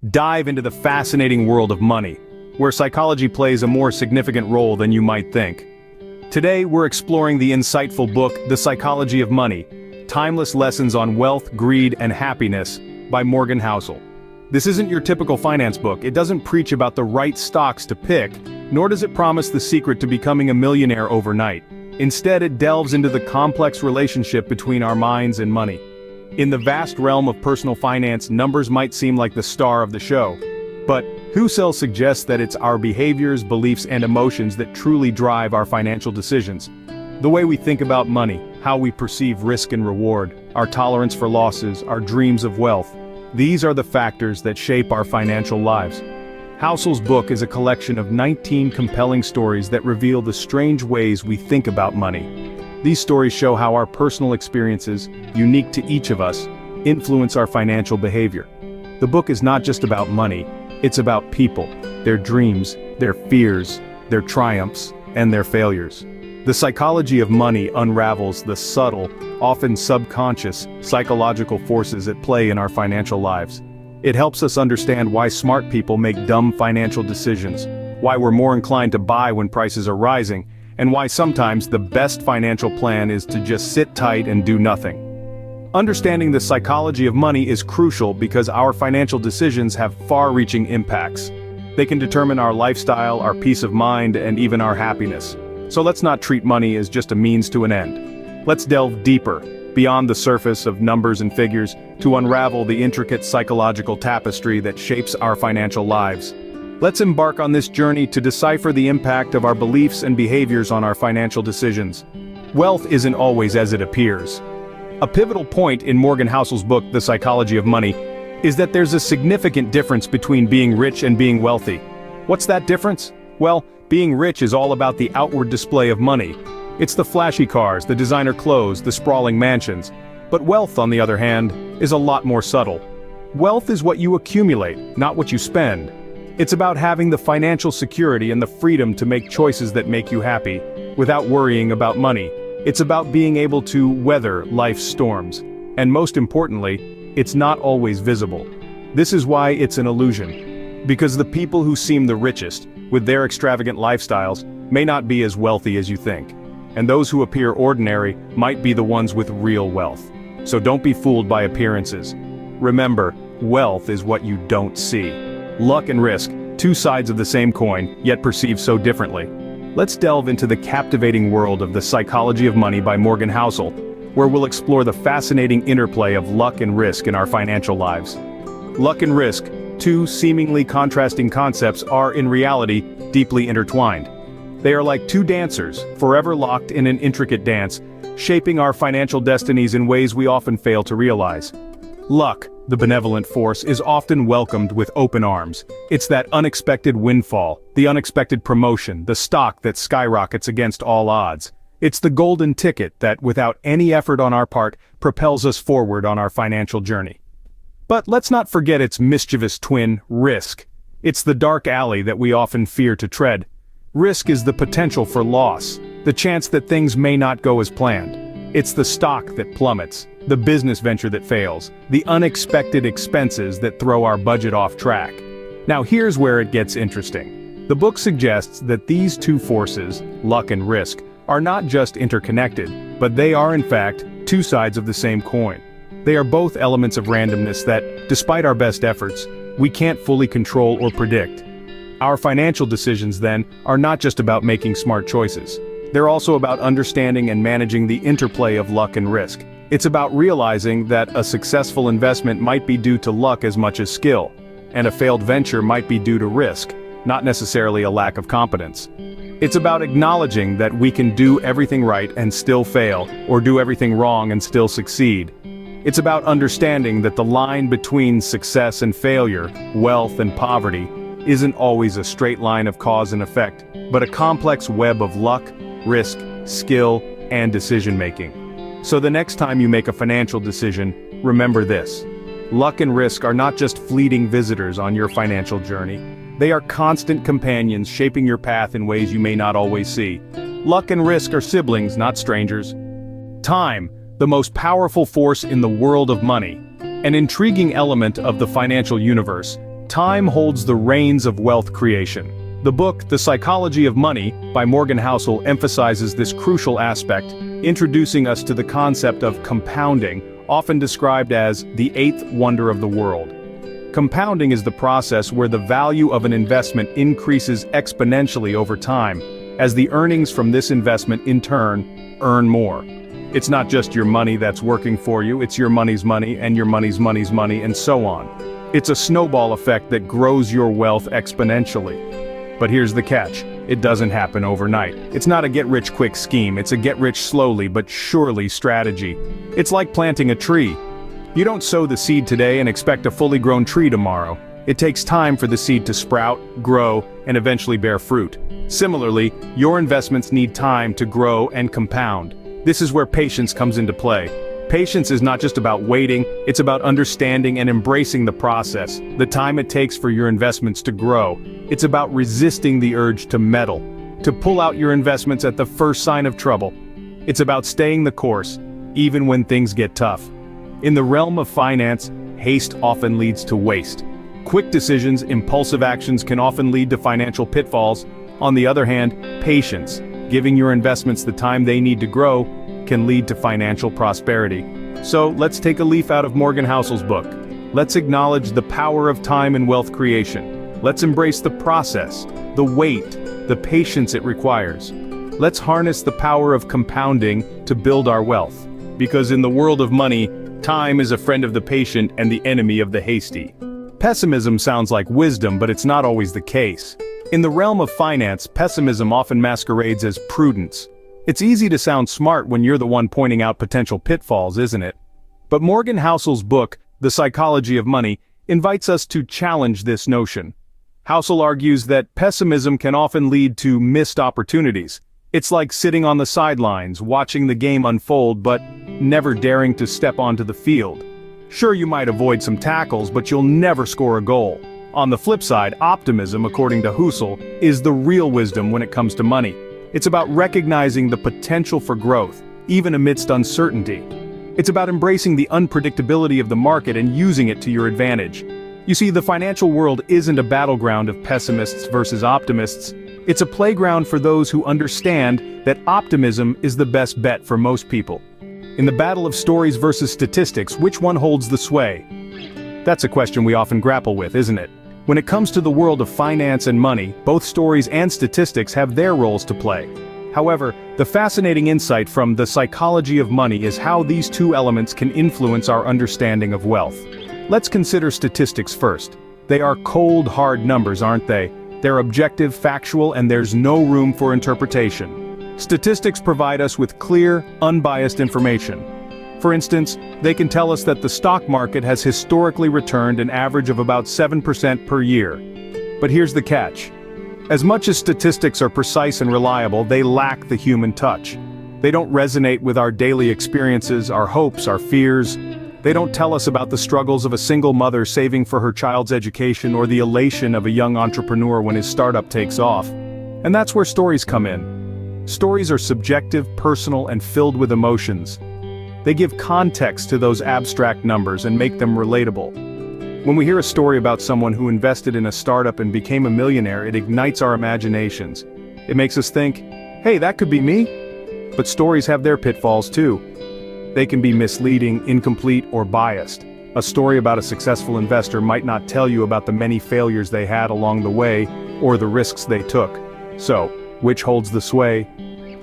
dive into the fascinating world of money, where psychology plays a more significant role than you might think. Today, we're exploring the insightful book, The Psychology of Money, Timeless Lessons on Wealth, Greed, and Happiness, by Morgan Housel. This isn't your typical finance book. It doesn't preach about the right stocks to pick, nor does it promise the secret to becoming a millionaire overnight. Instead, it delves into the complex relationship between our minds and money. In the vast realm of personal finance, numbers might seem like the star of the show. But Housel suggests that it's our behaviors, beliefs, and emotions that truly drive our financial decisions. The way we think about money, how we perceive risk and reward, our tolerance for losses, our dreams of wealth. These are the factors that shape our financial lives. Housel's book is a collection of 19 compelling stories that reveal the strange ways we think about money. These stories show how our personal experiences, unique to each of us, influence our financial behavior. The book is not just about money, it's about people, their dreams, their fears, their triumphs, and their failures. The Psychology of Money unravels the subtle, often subconscious, psychological forces at play in our financial lives. It helps us understand why smart people make dumb financial decisions, why we're more inclined to buy when prices are rising, and why sometimes the best financial plan is to just sit tight and do nothing. Understanding the psychology of money is crucial because our financial decisions have far-reaching impacts. They can determine our lifestyle, our peace of mind, and even our happiness. So let's not treat money as just a means to an end. Let's delve deeper, beyond the surface of numbers and figures, to unravel the intricate psychological tapestry that shapes our financial lives. Let's embark on this journey to decipher the impact of our beliefs and behaviors on our financial decisions. Wealth isn't always as it appears. A pivotal point in Morgan Housel's book, The Psychology of Money, is that there's a significant difference between being rich and being wealthy. What's that difference? Well, being rich is all about the outward display of money. It's the flashy cars, the designer clothes, the sprawling mansions. But wealth, on the other hand, is a lot more subtle. Wealth is what you accumulate, not what you spend. It's about having the financial security and the freedom to make choices that make you happy, without worrying about money. It's about being able to weather life's storms. And most importantly, it's not always visible. This is why it's an illusion. Because the people who seem the richest, with their extravagant lifestyles, may not be as wealthy as you think. And those who appear ordinary might be the ones with real wealth. So don't be fooled by appearances. Remember, wealth is what you don't see. Luck and risk, two sides of the same coin, yet perceived so differently. Let's delve into the captivating world of The Psychology of Money by Morgan Housel, where we'll explore the fascinating interplay of luck and risk in our financial lives. Luck and risk, two seemingly contrasting concepts, are in reality deeply intertwined. They are like two dancers, forever locked in an intricate dance, shaping our financial destinies in ways we often fail to realize. Luck, the benevolent force, is often welcomed with open arms. It's that unexpected windfall, the unexpected promotion, the stock that skyrockets against all odds. It's the golden ticket that, without any effort on our part, propels us forward on our financial journey. But let's not forget its mischievous twin, risk. It's the dark alley that we often fear to tread. Risk is the potential for loss, the chance that things may not go as planned. It's the stock that plummets, the business venture that fails, the unexpected expenses that throw our budget off track. Now here's where it gets interesting. The book suggests that these two forces, luck and risk, are not just interconnected, but they are in fact two sides of the same coin. They are both elements of randomness that, despite our best efforts, we can't fully control or predict. Our financial decisions, then, are not just about making smart choices. They're also about understanding and managing the interplay of luck and risk. It's about realizing that a successful investment might be due to luck as much as skill, and a failed venture might be due to risk, not necessarily a lack of competence. It's about acknowledging that we can do everything right and still fail, or do everything wrong and still succeed. It's about understanding that the line between success and failure, wealth and poverty, isn't always a straight line of cause and effect, but a complex web of luck, risk, skill, and decision-making. So the next time you make a financial decision, remember this. Luck and risk are not just fleeting visitors on your financial journey. They are constant companions shaping your path in ways you may not always see. Luck and risk are siblings, not strangers. Time, the most powerful force in the world of money, an intriguing element of the financial universe, Time holds the reins of wealth creation. The book, The Psychology of Money, by Morgan Housel emphasizes this crucial aspect, introducing us to the concept of compounding, often described as the eighth wonder of the world. Compounding is the process where the value of an investment increases exponentially over time, as the earnings from this investment in turn earn more. It's not just your money that's working for you, it's your money's money and your money's money, and so on. It's a snowball effect that grows your wealth exponentially. But here's the catch. It doesn't happen overnight. It's not a get-rich-quick scheme, it's a get-rich-slowly but surely strategy. It's like planting a tree. You don't sow the seed today and expect a fully grown tree tomorrow. It takes time for the seed to sprout, grow, and eventually bear fruit. Similarly, your investments need time to grow and compound. This is where patience comes into play. Patience is not just about waiting, it's about understanding and embracing the process, the time it takes for your investments to grow. It's about resisting the urge to meddle, to pull out your investments at the first sign of trouble. It's about staying the course, even when things get tough. In the realm of finance, haste often leads to waste. Quick decisions, impulsive actions can often lead to financial pitfalls. On the other hand, patience, giving your investments the time they need to grow, can lead to financial prosperity. So let's take a leaf out of Morgan Housel's book. Let's acknowledge the power of time in wealth creation. Let's embrace the process, the wait, the patience it requires. Let's harness the power of compounding to build our wealth. Because in the world of money, time is a friend of the patient and the enemy of the hasty. Pessimism sounds like wisdom, but it's not always the case. In the realm of finance, pessimism often masquerades as prudence. It's easy to sound smart when you're the one pointing out potential pitfalls, isn't it? But Morgan Housel's book, The Psychology of Money, invites us to challenge this notion. Housel argues that pessimism can often lead to missed opportunities. It's like sitting on the sidelines, watching the game unfold, but never daring to step onto the field. Sure, you might avoid some tackles, but you'll never score a goal. On the flip side, optimism, according to Housel, is the real wisdom when it comes to money. It's about recognizing the potential for growth, even amidst uncertainty. It's about embracing the unpredictability of the market and using it to your advantage. You see, the financial world isn't a battleground of pessimists versus optimists. It's a playground for those who understand that optimism is the best bet for most people. In the battle of stories versus statistics, which one holds the sway? That's a question we often grapple with, isn't it? When it comes to the world of finance and money, both stories and statistics have their roles to play. However, the fascinating insight from The Psychology of Money is how these two elements can influence our understanding of wealth. Let's consider statistics first. They are cold, hard numbers, aren't they? They're objective, factual, and there's no room for interpretation. Statistics provide us with clear, unbiased information. For instance, they can tell us that the stock market has historically returned an average of about 7% per year. But here's the catch. As much as statistics are precise and reliable, they lack the human touch. They don't resonate with our daily experiences, our hopes, our fears. They don't tell us about the struggles of a single mother saving for her child's education or the elation of a young entrepreneur when his startup takes off. And that's where stories come in. Stories are subjective, personal, and filled with emotions. They give context to those abstract numbers and make them relatable. When we hear a story about someone who invested in a startup and became a millionaire, it ignites our imaginations. It makes us think, hey, that could be me? But stories have their pitfalls too. They can be misleading, incomplete, or biased. A story about a successful investor might not tell you about the many failures they had along the way, or the risks they took. So, which holds the sway?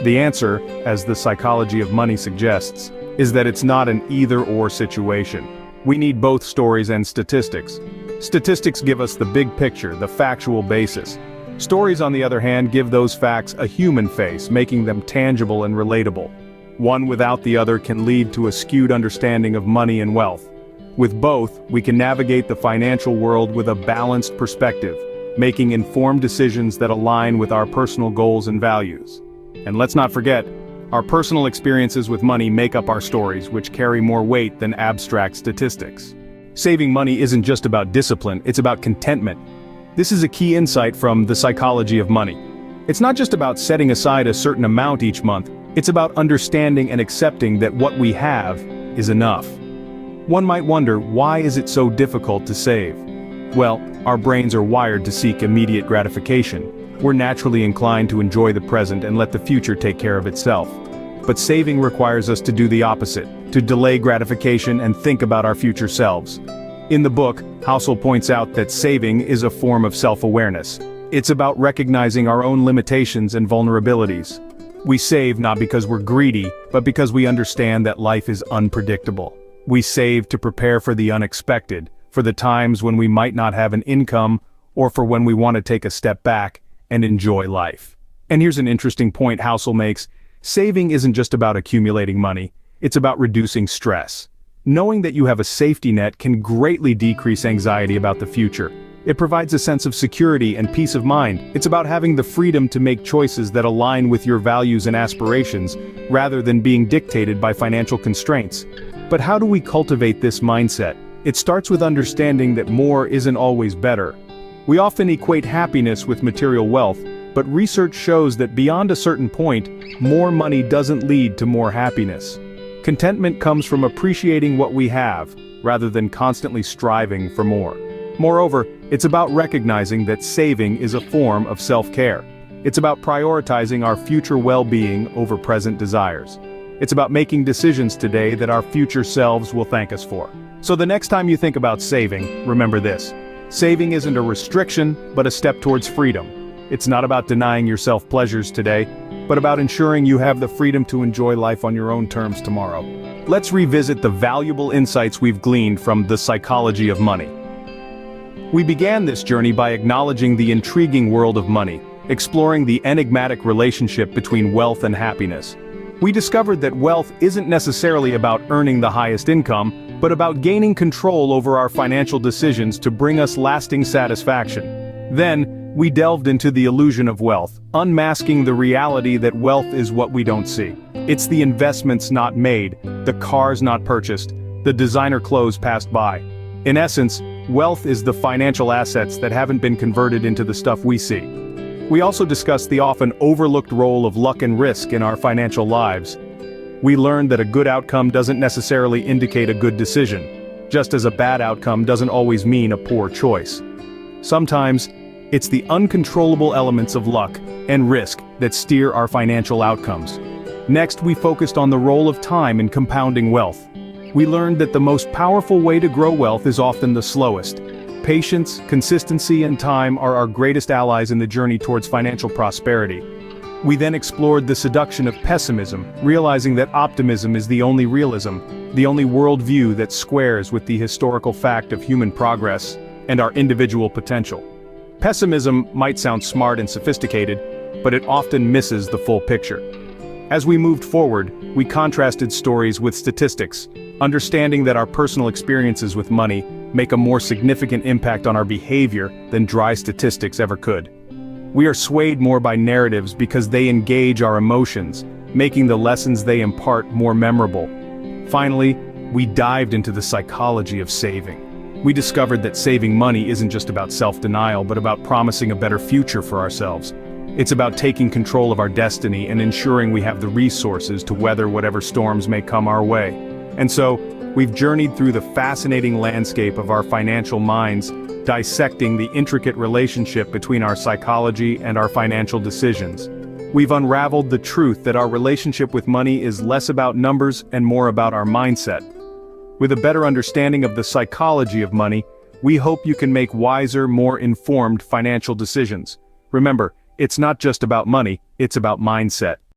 The answer, as The Psychology of Money suggests, is that it's not an either-or situation. We need both stories and statistics. Statistics give us the big picture, the factual basis. Stories, on the other hand, give those facts a human face, making them tangible and relatable. One without the other can lead to a skewed understanding of money and wealth. With both, we can navigate the financial world with a balanced perspective, making informed decisions that align with our personal goals and values. And let's not forget, our personal experiences with money make up our stories, which carry more weight than abstract statistics. Saving money isn't just about discipline, it's about contentment. This is a key insight from The Psychology of Money. It's not just about setting aside a certain amount each month, it's about understanding and accepting that what we have is enough. One might wonder, why is it so difficult to save? Well, our brains are wired to seek immediate gratification. We're naturally inclined to enjoy the present and let the future take care of itself. But saving requires us to do the opposite, to delay gratification and think about our future selves. In the book, Housel points out that saving is a form of self-awareness. It's about recognizing our own limitations and vulnerabilities. We save not because we're greedy, but because we understand that life is unpredictable. We save to prepare for the unexpected, for the times when we might not have an income, or for when we want to take a step back and enjoy life. And here's an interesting point Housel makes. Saving isn't just about accumulating money, it's about reducing stress. Knowing that you have a safety net can greatly decrease anxiety about the future. It provides a sense of security and peace of mind. It's about having the freedom to make choices that align with your values and aspirations, rather than being dictated by financial constraints. But how do we cultivate this mindset? It starts with understanding that more isn't always better. We often equate happiness with material wealth, but research shows that beyond a certain point, more money doesn't lead to more happiness. Contentment comes from appreciating what we have, rather than constantly striving for more. Moreover, it's about recognizing that saving is a form of self-care. It's about prioritizing our future well-being over present desires. It's about making decisions today that our future selves will thank us for. So the next time you think about saving, remember this. Saving isn't a restriction, but a step towards freedom. It's not about denying yourself pleasures today, but about ensuring you have the freedom to enjoy life on your own terms tomorrow. Let's revisit the valuable insights we've gleaned from The Psychology of Money. We began this journey by acknowledging the intriguing world of money, exploring the enigmatic relationship between wealth and happiness. We discovered that wealth isn't necessarily about earning the highest income, but about gaining control over our financial decisions to bring us lasting satisfaction. Then, we delved into the illusion of wealth, unmasking the reality that wealth is what we don't see. It's the investments not made, the cars not purchased, the designer clothes passed by. In essence, wealth is the financial assets that haven't been converted into the stuff we see. We also discussed the often overlooked role of luck and risk in our financial lives. We learned that a good outcome doesn't necessarily indicate a good decision, just as a bad outcome doesn't always mean a poor choice. Sometimes, it's the uncontrollable elements of luck and risk that steer our financial outcomes. Next, we focused on the role of time in compounding wealth. We learned that the most powerful way to grow wealth is often the slowest. Patience, consistency, and time are our greatest allies in the journey towards financial prosperity. We then explored the seduction of pessimism, realizing that optimism is the only realism, the only worldview that squares with the historical fact of human progress and our individual potential. Pessimism might sound smart and sophisticated, but it often misses the full picture. As we moved forward, we contrasted stories with statistics, understanding that our personal experiences with money make a more significant impact on our behavior than dry statistics ever could. We are swayed more by narratives because they engage our emotions, making the lessons they impart more memorable. Finally, we dived into the psychology of saving. We discovered that saving money isn't just about self-denial, but about promising a better future for ourselves. It's about taking control of our destiny and ensuring we have the resources to weather whatever storms may come our way. And so, we've journeyed through the fascinating landscape of our financial minds, dissecting the intricate relationship between our psychology and our financial decisions. We've unraveled the truth that our relationship with money is less about numbers and more about our mindset. With a better understanding of the psychology of money, we hope you can make wiser, more informed financial decisions. Remember, it's not just about money, it's about mindset.